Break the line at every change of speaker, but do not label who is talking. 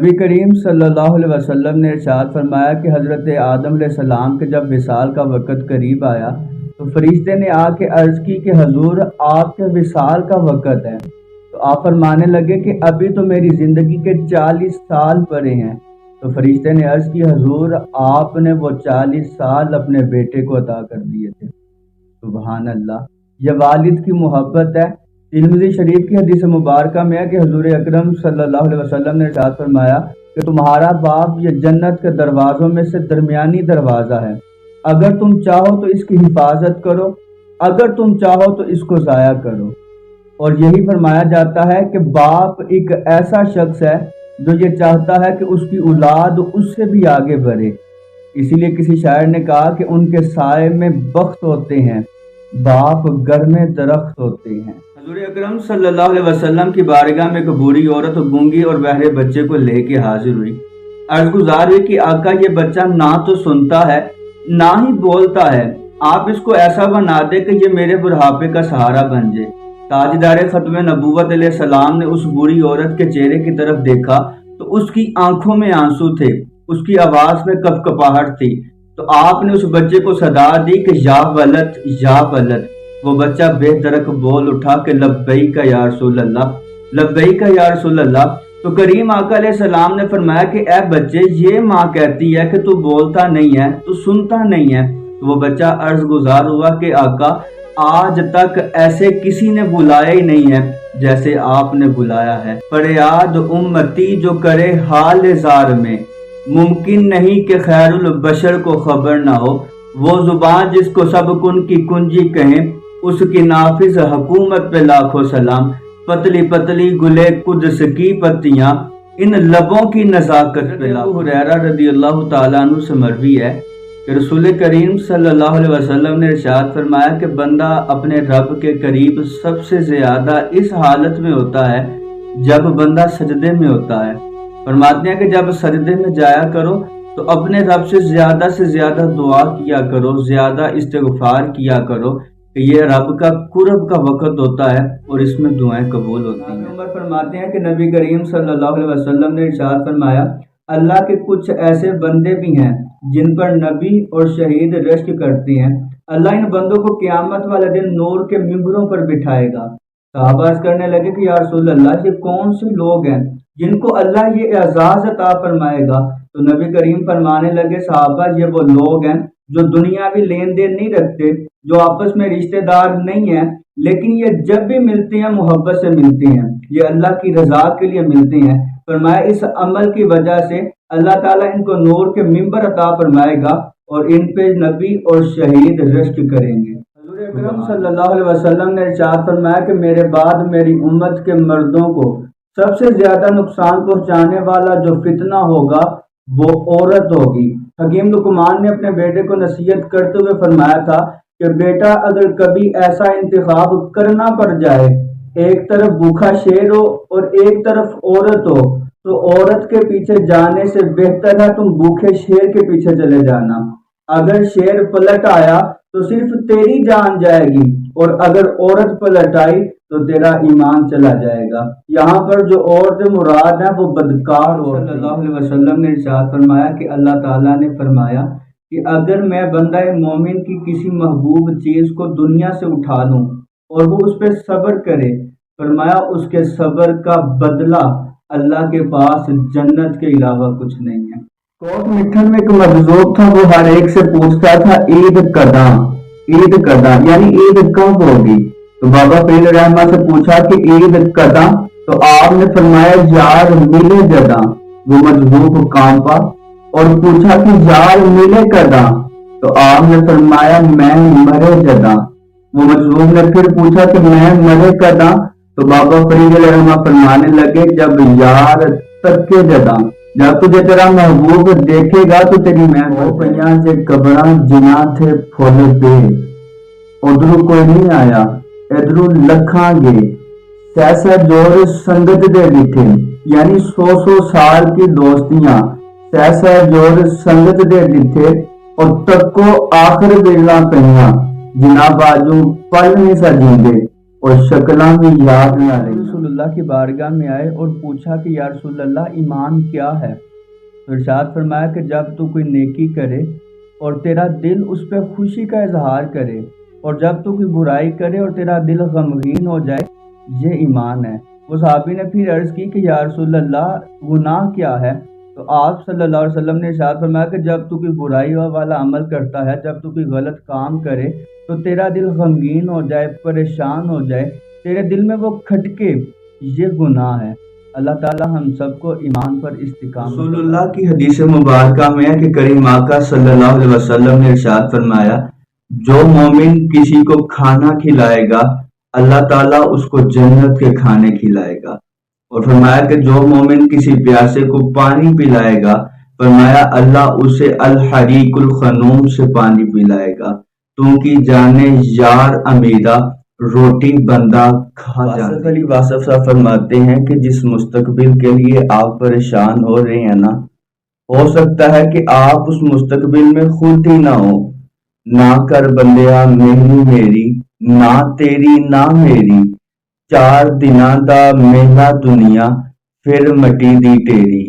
نبی کریم صلی اللہ علیہ وسلم نے ارشاد فرمایا کہ حضرت آدم علیہ السلام کے جب وصال کا وقت قریب آیا تو فرشتے نے آ کے عرض کی کہ حضور آپ کے وصال کا وقت ہے۔ تو آپ فرمانے لگے کہ ابھی تو میری زندگی کے 40 سال پڑے ہیں۔ تو فرشتے نے عرض کی حضور آپ نے وہ 40 سال اپنے بیٹے کو عطا کر دیے تھے۔ سبحان اللہ، یہ والد کی محبت ہے۔ ترمذی شریف کی حدیث مبارکہ میں ہے کہ حضور اکرم صلی اللہ علیہ وسلم نے ارشاد فرمایا کہ تمہارا باپ یہ جنت کے دروازوں میں سے درمیانی دروازہ ہے، اگر تم چاہو تو اس کی حفاظت کرو، اگر تم چاہو تو اس کو ضائع کرو۔ اور یہی فرمایا جاتا ہے کہ باپ ایک ایسا شخص ہے جو یہ چاہتا ہے کہ اس کی اولاد اس سے بھی آگے بڑھے، اسی لیے کسی شاعر نے کہا کہ ان کے سائے میں بخت ہوتے ہیں، باپ گر میں درخت ہوتے ہیں۔ حضور اکرم صلی اللہ علیہ وسلم کی بارگاہ میں ایک بوڑھی عورت گونگی اور بہرے بچے کو لے کے حاضر ہوئی۔ عرض گزار ہوئی کہ آقا یہ بچہ نہ تو سنتا ہے نہ ہی بولتا ہے، آپ اس کو ایسا بنا دے کہ یہ میرے بڑھاپے کا سہارا بن جائے۔ تاجدار ختم نبوت علیہ السلام نے اس بوڑھی عورت کے چہرے کی طرف دیکھا تو اس کی آنکھوں میں آنسو تھے، اس کی آواز میں کپکپاہٹ تھی۔ تو آپ نے اس بچے کو صدا دی کہ یا ولد یا ولد۔ وہ بچہ بے درک بول اٹھا کہ لبیک یا رسول اللہ، لبیک یا رسول اللہ۔ تو کریم آقا علیہ السلام نے فرمایا کہ اے بچے یہ ماں کہتی ہے کہ تو بولتا نہیں ہے، تو سنتا نہیں ہے۔ تو وہ بچہ عرض گزار ہوا کہ آقا آج تک ایسے کسی نے بلایا ہی نہیں ہے جیسے آپ نے بلایا ہے۔ فریاد امتی جو کرے حال زار میں، ممکن نہیں کہ خیر البشر کو خبر نہ ہو۔ وہ زبان جس کو سب کن کی کنجی کہیں، اس کی نافذ حکومت پہ لاکھوں سلام۔ پتلی پتلی گلے قدس کی پتیاں، ان لبوں کی نزاکت پہ لاکھوں۔ ابو ہریرہ رضی اللہ تعالیٰ عنہ سے مروی ہے کہ رسول کریم صلی اللہ علیہ وسلم نے ارشاد فرمایا کہ بندہ اپنے رب کے قریب سب سے زیادہ اس حالت میں ہوتا ہے جب بندہ سجدے میں ہوتا ہے۔ فرماتے ہیں کہ جب سجدے میں جایا کرو تو اپنے رب سے زیادہ دعا کیا کرو، زیادہ استغفار کیا کرو کہ یہ رب کا قرب کا وقت ہوتا ہے اور اس میں دعائیں قبول ہوتی ہیں۔ عمر فرماتے ہیں کہ نبی کریم صلی اللہ علیہ وسلم نے ارشاد فرمایا اللہ کے کچھ ایسے بندے بھی ہیں جن پر نبی اور شہید رشک کرتے ہیں، اللہ ان بندوں کو قیامت والے دن نور کے ممبروں پر بٹھائے گا۔ صحابہ عرض کرنے لگے کہ یا رسول اللہ یہ کون سے لوگ ہیں جن کو اللہ یہ اعزاز عطا فرمائے گا؟ تو نبی کریم فرمانے لگے صحابہ یہ وہ لوگ ہیں جو دنیاوی لین دین نہیں رکھتے، جو آپس میں رشتہ دار نہیں ہیں، لیکن یہ جب بھی ملتے ہیں محبت سے ملتے ہیں، یہ اللہ کی رضا کے لیے ملتے ہیں۔ فرمایا اس عمل کی وجہ سے اللہ تعالیٰ ان کو نور کے ممبر عطا فرمائے گا اور ان پہ نبی اور شہید رشک کریں گے۔ حضور اکرم صلی اللہ علیہ وسلم نے ارشاد فرمایا کہ میرے بعد میری امت کے مردوں کو سب سے زیادہ نقصان پہنچانے والا جو فتنہ ہوگا وہ عورت ہوگی۔ حکیم لقمان نے اپنے بیٹے کو نصیحت کرتے ہوئے فرمایا تھا کہ بیٹا اگر کبھی ایسا انتخاب کرنا پڑ جائے، ایک طرف بھوکا شیر ہو اور ایک طرف عورت ہو، تو عورت کے پیچھے جانے سے بہتر ہے تم بھوکے شیر کے پیچھے چلے جانا۔ اگر شیر پلٹ آیا تو صرف تیری جان جائے گی اور اگر عورت پلٹ آئی تو تیرا ایمان چلا جائے گا۔ یہاں پر جو عورت مراد ہے وہ بدکار عورت۔ صلی اللہ علیہ وسلم نے ارشاد فرمایا کہ اللہ تعالیٰ نے فرمایا کہ اگر میں بندہ مومن کی کسی محبوب چیز کو دنیا سے اٹھا لوں اور وہ اس پہ صبر کرے، فرمایا اس کے صبر کا بدلہ اللہ کے پاس جنت کے علاوہ کچھ نہیں ہے۔ کوٹ مٹھن میں ایک مجذوب تھا، وہ ہر ایک سے پوچھتا تھا عید کداں یعنی عید کب ہوگی؟ تو بابا فرید رحمہ سے پوچھا کہ عید کداں؟ تو آپ نے فرمایا یار ملے جداں۔ وہ مجذوب کانپا اور پوچھا کہ یار ملے کداں؟ تو آپ نے فرمایا میں مرے جداں۔ وہ مجذوب نے پھر پوچھا کہ میں مرے کداں؟ تو بابا فرید رحمہ فرمانے لگے جب یار تکے جداں، جب تجھے تیرا محبوب دیکھے گا تو تیری میں پہیاں جے قبراں جنا تھے پھول پہ، ادھروں کوئی نہیں آیا ادھروں لکھاں گے، سیسا جور سنگت دے بیٹھے، یعنی 100 سال کی دوستیاں سیسا جور سنگت دے بیٹھے اور تکو آخر بیلا پہیاں، جنا باجو پل نہیں سجیں گے اور شکلاں بھی یاد نہ رہی۔ اللہ کی بارگاہ میں آئے اور پوچھا کہ یا رسول اللہ ایمان کیا ہے؟ تو ارشاد فرمایا کہ جب تو کوئی نیکی کرے اور تیرا دل اس پہ خوشی کا اظہار کرے، اور جب تو کوئی برائی کرے اور تیرا دل غمگین ہو جائے، یہ ایمان ہے۔ وہ صحابی نے پھر عرض کی کہ یا رسول اللہ گناہ کیا ہے؟ تو آپ صلی اللہ علیہ وسلم نے ارشاد فرمایا کہ جب تو کوئی برائی والا عمل کرتا ہے، جب تو کوئی غلط کام کرے تو تیرا دل غمگین ہو جائے، پریشان ہو جائے، تیرے دل میں وہ کھٹکے، یہ گناہ ہے۔ اللہ تعالی ہم سب کو ایمان پر استقامت۔ رسول اللہ کی حدیث مبارکہ میں ہے کہ کریم آقا صلی اللہ علیہ وسلم نے ارشاد فرمایا جو مومن کسی کو کھانا کھلائے گا اللہ تعالیٰ اس کو جنت کے کھانے کھلائے گا، اور فرمایا کہ جو مومن کسی پیاسے کو پانی پلائے گا فرمایا اللہ اسے الحریق الخنوم سے پانی پلائے گا، تو کی جانے یار امیدہ روٹی بندہ کھا جاتا۔ واصف علی واصف صاحب فرماتے ہیں کہ جس مستقبل کے لیے آپ پریشان ہو رہے ہیں نا، ہو سکتا ہے کہ آپ اس مستقبل میں خود ہی نہ ہو۔ نہ کر بندیا مہنی میری، نہ تیری نہ میری، 4 دناں دا میلا دنیا پھر مٹی دی تیری۔